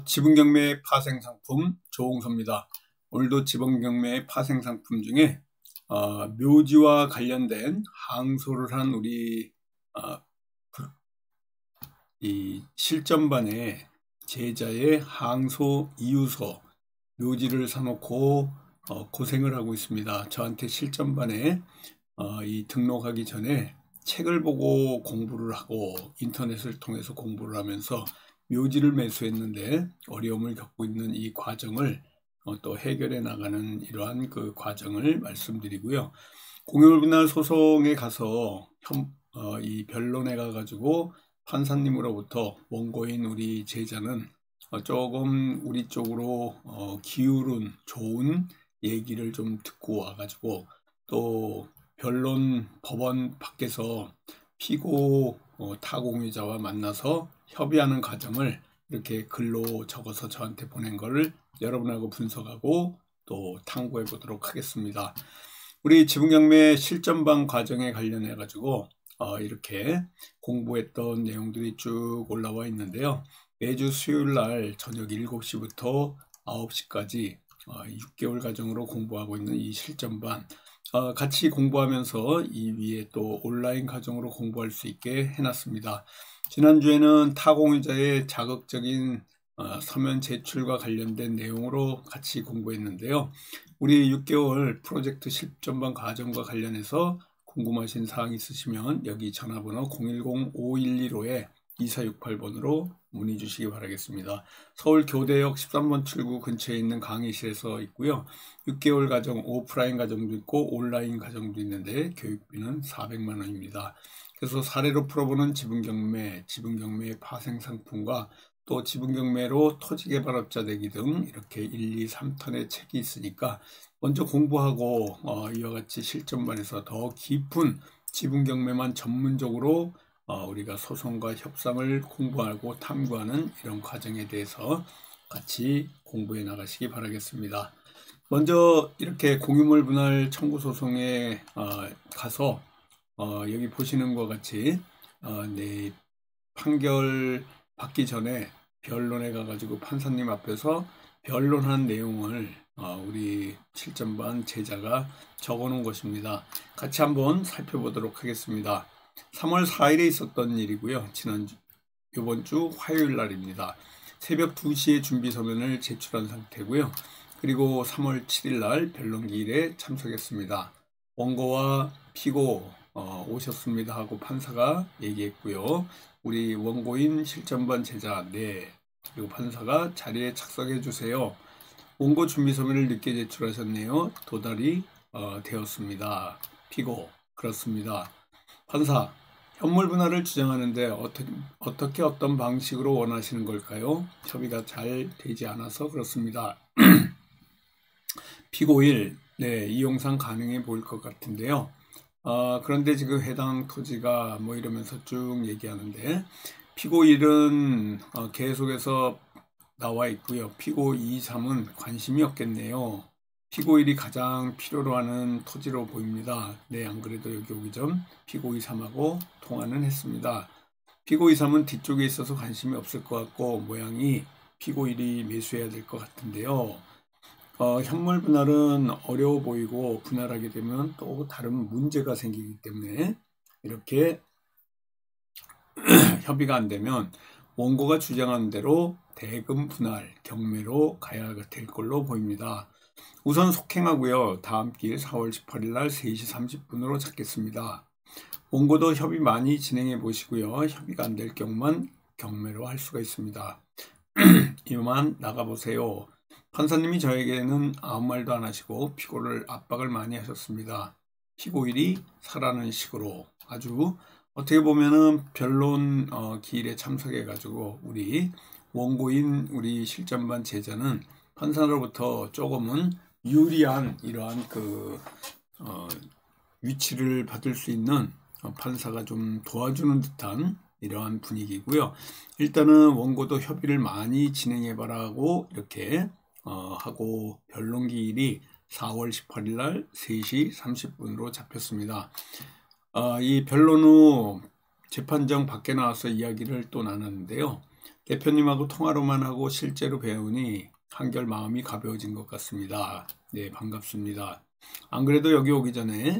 지분경매 파생상품 조홍서입니다. 오늘도 지분경매 파생상품 중에 묘지와 관련된 항소를 한 우리 이 실전반의 제자의 항소 이유서, 묘지를 사놓고 고생을 하고 있습니다. 저한테 실전반에 이 등록하기 전에 책을 보고 공부를 하고 인터넷을 통해서 공부를 하면서 묘지를 매수했는데 어려움을 겪고 있는 이 과정을 또 해결해 나가는 이러한 그 과정을 말씀드리고요. 공유분할 소송에 가서 이 변론에 가가지고 판사님으로부터 원고인 우리 제자는 조금 우리 쪽으로 기울은 좋은 얘기를 좀 듣고 와가지고 또 변론 법원 밖에서 피고 타공유자와 만나서 협의하는 과정을 이렇게 글로 적어서 저한테 보낸 거를 여러분하고 분석하고 또 탐구해 보도록 하겠습니다. 우리 지분경매 실전반 과정에 관련해 가지고 이렇게 공부했던 내용들이 쭉 올라와 있는데요. 매주 수요일 날 저녁 7시부터 9시까지 6개월 과정으로 공부하고 있는 이 실전반, 같이 공부하면서 이 위에 또 온라인 과정으로 공부할 수 있게 해놨습니다. 지난주에는 타공유자의 자극적인 서면 제출과 관련된 내용으로 같이 공부했는데요. 우리 6개월 프로젝트 실전반 과정과 관련해서 궁금하신 사항 있으시면 여기 전화번호 010-5115-2468번으로 문의 주시기 바라겠습니다. 서울 교대역 13번 출구 근처에 있는 강의실에서 있고요. 6개월 과정 오프라인 과정도 있고 온라인 과정도 있는데 교육비는 400만 원입니다. 그래서 사례로 풀어보는 지분경매, 지분경매 파생상품과 또 지분경매로 토지개발업자 되기 등 이렇게 1, 2, 3턴의 책이 있으니까 먼저 공부하고 이와 같이 실전반에서 더 깊은 지분경매만 전문적으로 우리가 소송과 협상을 공부하고 탐구하는 이런 과정에 대해서 같이 공부해 나가시기 바라겠습니다. 먼저 이렇게 공유물 분할 청구 소송에 가서 여기 보시는 것 같이 네, 판결 받기 전에 변론에 가가지고 판사님 앞에서 변론한 내용을 우리 실전반 제자가 적어 놓은 것입니다. 같이 한번 살펴보도록 하겠습니다. 3월 4일에 있었던 일이고요. 이번 주 화요일 날입니다. 새벽 2시에 준비 서면을 제출한 상태고요. 그리고 3월 7일 날 변론기일에 참석했습니다. 원고와 피고 오셨습니다 하고 판사가 얘기했고요. 우리 원고인 실전반 제자 그리고 판사가 자리에 착석해 주세요. 원고 준비 서면을 늦게 제출하셨네요. 도달이 되었습니다. 피고 그렇습니다. 판사, 현물 분할을 주장하는데 어떻게 어떤 방식으로 원하시는 걸까요? 협의가 잘 되지 않아서 그렇습니다. 피고 1, 이 영상 가능해 보일 것 같은데요. 그런데 지금 해당 토지가 뭐 이러면서 쭉 얘기하는데 피고 1은 계속해서 나와 있고요. 피고 2, 3은 관심이 없겠네요. 피고 1이 가장 필요로 하는 토지로 보입니다. 안 그래도 여기 오기 전 피고 2, 3하고 통화는 했습니다. 피고 2, 3은 뒤쪽에 있어서 관심이 없을 것 같고 모양이 피고 1이 매수해야 될 것 같은데요. 현물 분할은 어려워 보이고 분할하게 되면 또 다른 문제가 생기기 때문에 이렇게 협의가 안 되면 원고가 주장하는 대로 대금 분할 경매로 가야 될 걸로 보입니다. 우선 속행하고요. 다음 기회 4월 18일 날 3시 30분으로 잡겠습니다. 원고도 협의 많이 진행해 보시고요. 협의가 안 될 경우만 경매로 할 수가 있습니다. 이만 나가보세요. 판사님이 저에게는 아무 말도 안 하시고 피고를 압박을 많이 하셨습니다. 피고 1이 사라는 식으로 아주 어떻게 보면은 변론 기일에 참석해 가지고 우리 원고인 우리 실전반 제자는 판사로부터 조금은 유리한 이러한 그 위치를 받을 수 있는 판사가 좀 도와주는 듯한 이러한 분위기고요. 일단은 원고도 협의를 많이 진행해봐라고 이렇게 하고 변론 기일이 4월 18일 날 3시 30분으로 잡혔습니다. 이 변론 후 재판정 밖에 나와서 이야기를 또 나눴는데요. 대표님하고 통화로만 하고 실제로 배우니 한결 마음이 가벼워진 것 같습니다. 네, 반갑습니다. 안 그래도 여기 오기 전에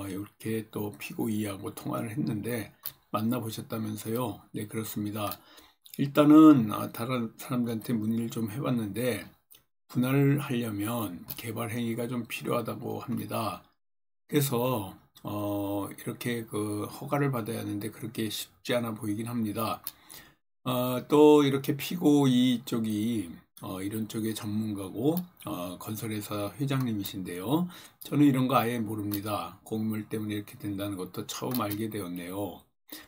이렇게 또 피고이하고 통화를 했는데 만나보셨다면서요? 네, 그렇습니다. 일단은 다른 사람들한테 문의를 좀 해봤는데 분할을 하려면 개발 행위가 좀 필요하다고 합니다. 그래서 이렇게 그 허가를 받아야 하는데 그렇게 쉽지 않아 보이긴 합니다. 또 이렇게 피고이 쪽이 이런 쪽의 전문가고 건설회사 회장님이신데요. 저는 이런 거 아예 모릅니다. 공물 때문에 이렇게 된다는 것도 처음 알게 되었네요.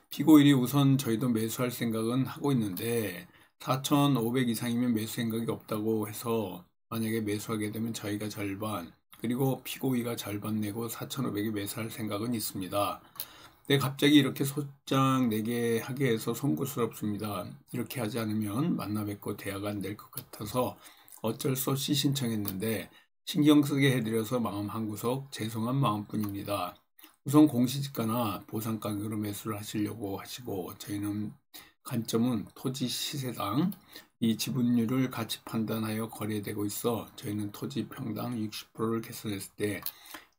피고일이 우선 저희도 매수할 생각은 하고 있는데 4,500 이상이면 매수 생각이 없다고 해서 만약에 매수하게 되면 저희가 절반 그리고 피고이가 절반 내고 4,500에 매수할 생각은 있습니다. 네, 갑자기 이렇게 소장 내게 하게 해서 송구스럽습니다. 이렇게 하지 않으면 만나 뵙고 대화가 안 될 것 같아서 어쩔 수 없이 신청했는데 신경 쓰게 해드려서 마음 한구석 죄송한 마음뿐입니다. 우선 공시지가나 보상 가격으로 매수를 하시려고 하시고 저희는 관점은 토지 시세당 이 지분율을 같이 판단하여 거래되고 있어 저희는 토지 평당 60%를 계산했을 때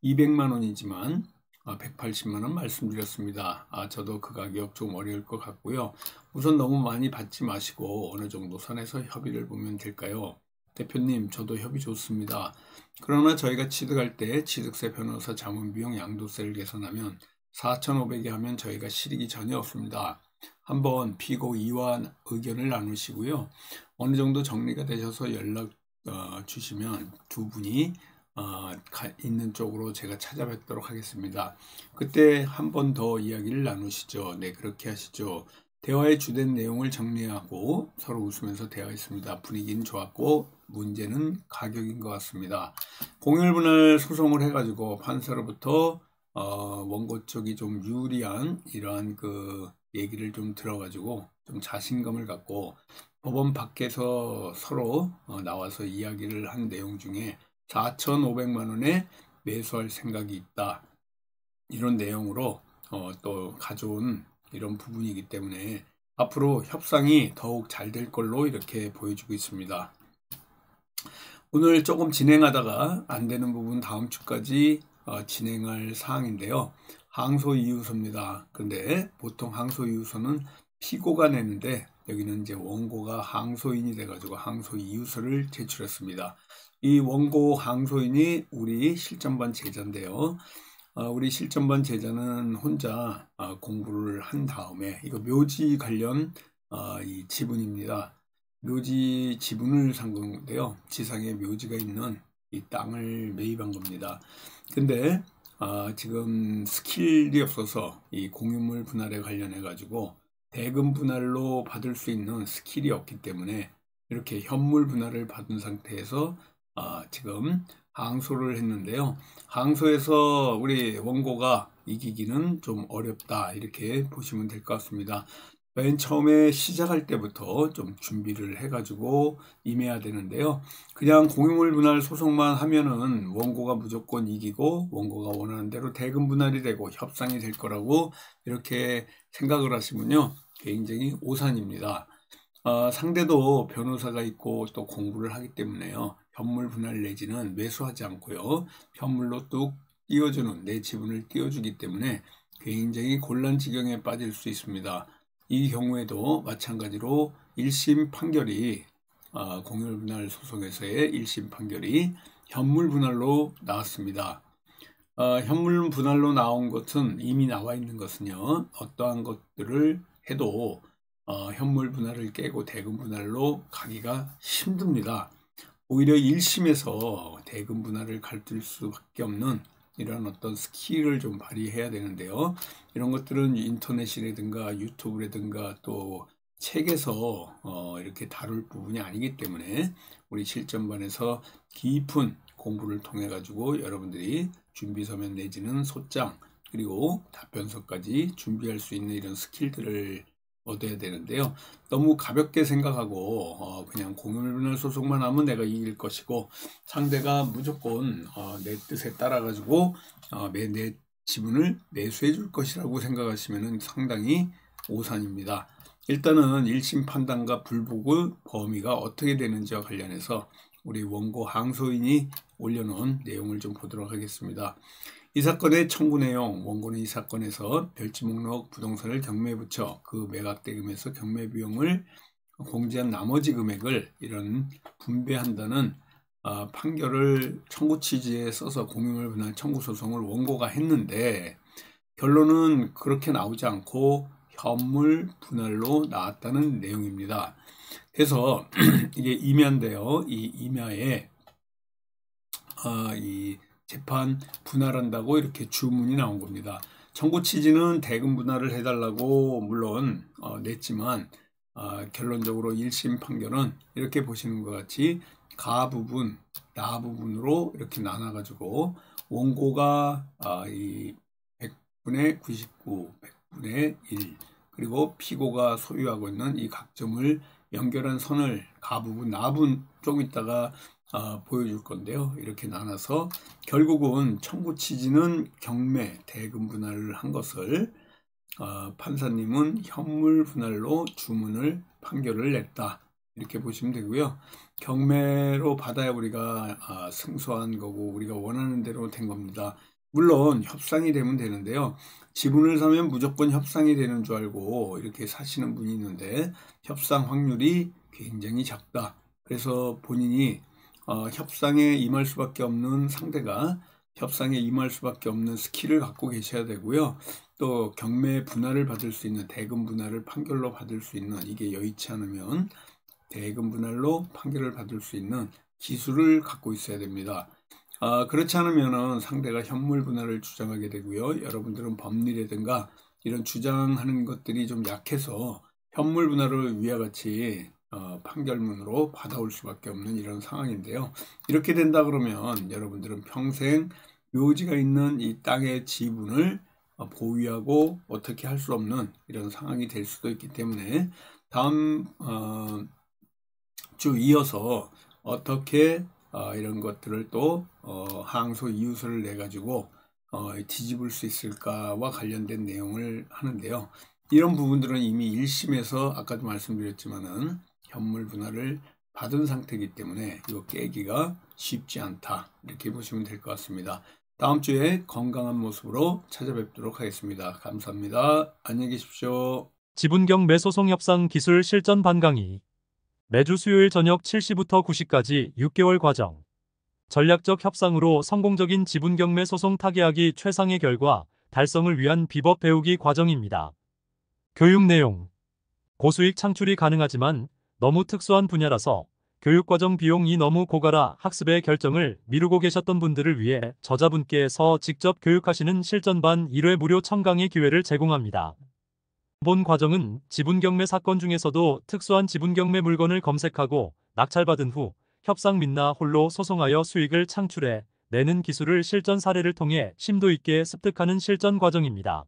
200만 원이지만 180만 원 말씀드렸습니다. 저도 그 가격 좀 어려울 것 같고요. 우선 너무 많이 받지 마시고 어느 정도 선에서 협의를 보면 될까요? 대표님, 저도 협의 좋습니다. 그러나 저희가 취득할 때 취득세, 변호사, 자문비용, 양도세를 계산하면 4,500에 하면 저희가 실익이 전혀 없습니다. 한번 피고이와 의견을 나누시고요. 어느 정도 정리가 되셔서 연락 주시면 두 분이 있는 쪽으로 제가 찾아뵙도록 하겠습니다. 그때 한 번 더 이야기를 나누시죠. 네, 그렇게 하시죠. 대화의 주된 내용을 정리하고 서로 웃으면서 대화했습니다. 분위기는 좋았고 문제는 가격인 것 같습니다. 공유분할 소송을 해가지고 판사로부터 원고 쪽이 좀 유리한 이러한 그 얘기를 좀 들어가지고 좀 자신감을 갖고 법원 밖에서 서로 나와서 이야기를 한 내용 중에 4,500만 원에 매수할 생각이 있다. 이런 내용으로 또 가져온 이런 부분이기 때문에 앞으로 협상이 더욱 잘 될 걸로 이렇게 보여주고 있습니다. 오늘 조금 진행하다가 안 되는 부분 다음 주까지 진행할 사항인데요. 항소이유서입니다. 근데 보통 항소이유서는 피고가 내는데 여기는 이제 원고가 항소인이 돼가지고 항소이유서를 제출했습니다. 이 원고 항소인이 우리 실전반 제자인데요. 우리 실전반 제자는 혼자 공부를 한 다음에 이거 묘지 관련 이 지분입니다. 묘지 지분을 산 건데요. 지상에 묘지가 있는 이 땅을 매입한 겁니다. 근데 지금 스킬이 없어서 이 공유물 분할에 관련해 가지고 대금 분할로 받을 수 있는 스킬이 없기 때문에 이렇게 현물 분할을 받은 상태에서 지금 항소를 했는데요. 항소에서 우리 원고가 이기기는 좀 어렵다 이렇게 보시면 될 것 같습니다. 맨 처음에 시작할 때부터 좀 준비를 해가지고 임해야 되는데요. 그냥 공유물 분할 소송만 하면은 원고가 무조건 이기고 원고가 원하는 대로 대금 분할이 되고 협상이 될 거라고 이렇게 생각을 하시면요. 굉장히 오산입니다. 상대도 변호사가 있고 또 공부를 하기 때문에요. 현물 분할 내지는 매수하지 않고요. 현물로 뚝 띄워주는 내 지분을 띄워주기 때문에 굉장히 곤란 지경에 빠질 수 있습니다. 이 경우에도 마찬가지로 1심 판결이 공유물 분할 소송에서의 1심 판결이 현물 분할로 나왔습니다. 현물 분할로 나온 것은 이미 나와 있는 것은요. 어떠한 것들을 해도 현물 분할을 깨고 대금 분할로 가기가 힘듭니다. 오히려 1심에서 대금 분할을 갈릴 수밖에 없는 이런 어떤 스킬을 좀 발휘해야 되는데요. 이런 것들은 인터넷이라든가 유튜브라든가 또 책에서 이렇게 다룰 부분이 아니기 때문에 우리 실전반에서 깊은 공부를 통해 가지고 여러분들이 준비서면 내지는 소장 그리고 답변서까지 준비할 수 있는 이런 스킬들을 얻어야 되는데요. 너무 가볍게 생각하고 그냥 공유물 분할 소송만 하면 내가 이길 것이고 상대가 무조건 내 뜻에 따라 가지고 내 지분을 매수해 줄 것이라고 생각하시면 상당히 오산입니다. 일단은 1심 판단과 불복의 범위가 어떻게 되는지와 관련해서 우리 원고 항소인이 올려놓은 내용을 좀 보도록 하겠습니다. 이 사건의 청구 내용, 원고는 이 사건에서 별지목록 부동산을 경매에 붙여 그 매각대금에서 경매 비용을 공제한 나머지 금액을 이런 분배한다는 판결을 청구 취지에 써서 공유물 분할 청구 소송을 원고가 했는데 결론은 그렇게 나오지 않고 현물 분할로 나왔다는 내용입니다. 그래서 이게 임야인데요. 이 임야에 이 재판 분할한다고 이렇게 주문이 나온 겁니다. 청구 취지는 대금 분할을 해달라고 물론 냈지만 결론적으로 1심 판결은 이렇게 보시는 것 같이 가 부분, 나 부분으로 이렇게 나눠가지고 원고가 이 100분의 99, 100분의 1 그리고 피고가 소유하고 있는 이 각점을 연결한 선을 가 부분, 나 부분 좀 이따가 보여줄 건데요. 이렇게 나눠서 결국은 청구 취지는 경매, 대금 분할을 한 것을 판사님은 현물 분할로 주문을 판결을 냈다. 이렇게 보시면 되고요. 경매로 받아야 우리가 승소한 거고 우리가 원하는 대로 된 겁니다. 물론 협상이 되면 되는데요. 지분을 사면 무조건 협상이 되는 줄 알고 이렇게 사시는 분이 있는데 협상 확률이 굉장히 작다. 그래서 본인이 협상에 임할 수밖에 없는 상대가 협상에 임할 수밖에 없는 스킬을 갖고 계셔야 되고요. 또 경매 분할을 받을 수 있는 대금 분할을 판결로 받을 수 있는 이게 여의치 않으면 대금 분할로 판결을 받을 수 있는 기술을 갖고 있어야 됩니다. 그렇지 않으면 상대가 현물 분할을 주장하게 되고요. 여러분들은 법리라든가 이런 주장하는 것들이 좀 약해서 현물 분할을 위와 같이 판결문으로 받아올 수밖에 없는 이런 상황인데요. 이렇게 된다 그러면 여러분들은 평생 묘지가 있는 이 땅의 지분을 보유하고 어떻게 할 수 없는 이런 상황이 될 수도 있기 때문에 다음 주 이어서 어떻게 이런 것들을 또 항소 이유서를 내 가지고 뒤집을 수 있을까와 관련된 내용을 하는데요. 이런 부분들은 이미 1심에서 아까도 말씀드렸지만은 현물 분할을 받은 상태이기 때문에 이거 깨기가 쉽지 않다. 이렇게 보시면 될 것 같습니다. 다음 주에 건강한 모습으로 찾아뵙도록 하겠습니다. 감사합니다. 안녕히 계십시오. 지분경매 소송 협상 기술 실전 반강의. 매주 수요일 저녁 7시부터 9시까지 6개월 과정. 전략적 협상으로 성공적인 지분경매 소송 타개하기 최상의 결과 달성을 위한 비법 배우기 과정입니다. 교육 내용. 고수익 창출이 가능하지만 너무 특수한 분야라서 교육과정 비용이 너무 고가라 학습의 결정을 미루고 계셨던 분들을 위해 저자분께서 직접 교육하시는 실전반 1회 무료 첨강의 기회를 제공합니다. 본 과정은 지분경매 사건 중에서도 특수한 지분경매 물건을 검색하고 낙찰받은 후 협상 및나 홀로 소송하여 수익을 창출해 내는 기술을 실전 사례를 통해 심도 있게 습득하는 실전 과정입니다.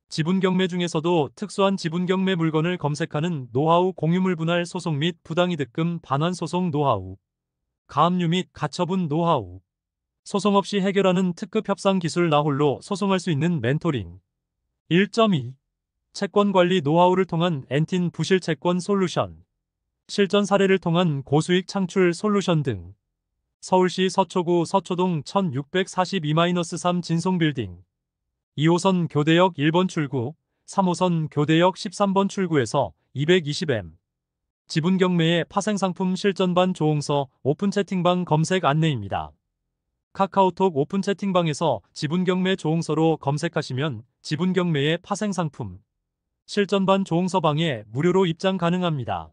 지분경매 중에서도 특수한 지분경매 물건을 검색하는 노하우 공유물 분할 소송 및 부당이득금 반환 소송 노하우, 가압류 및 가처분 노하우, 소송 없이 해결하는 특급 협상 기술 나홀로 소송할 수 있는 멘토링. 1.2. 채권관리 노하우를 통한 엔틴 부실 채권 솔루션, 실전 사례를 통한 고수익 창출 솔루션 등. 서울시 서초구 서초동 1642-3 진송빌딩 2호선 교대역 1번 출구, 3호선 교대역 13번 출구에서 220M. 지분경매의 파생상품 실전반 조홍서 오픈 채팅방 검색 안내입니다. 카카오톡 오픈 채팅방에서 지분경매 조홍서로 검색하시면 지분경매의 파생상품 실전반 조홍서방에 무료로 입장 가능합니다.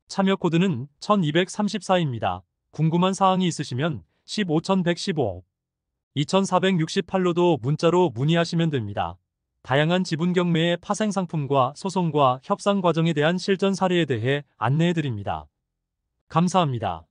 참여 코드는 1234입니다. 궁금한 사항이 있으시면 15115, 2468로도 문자로 문의하시면 됩니다. 다양한 지분경매의 파생상품과 소송과 협상 과정에 대한 실전 사례에 대해 안내해드립니다. 감사합니다.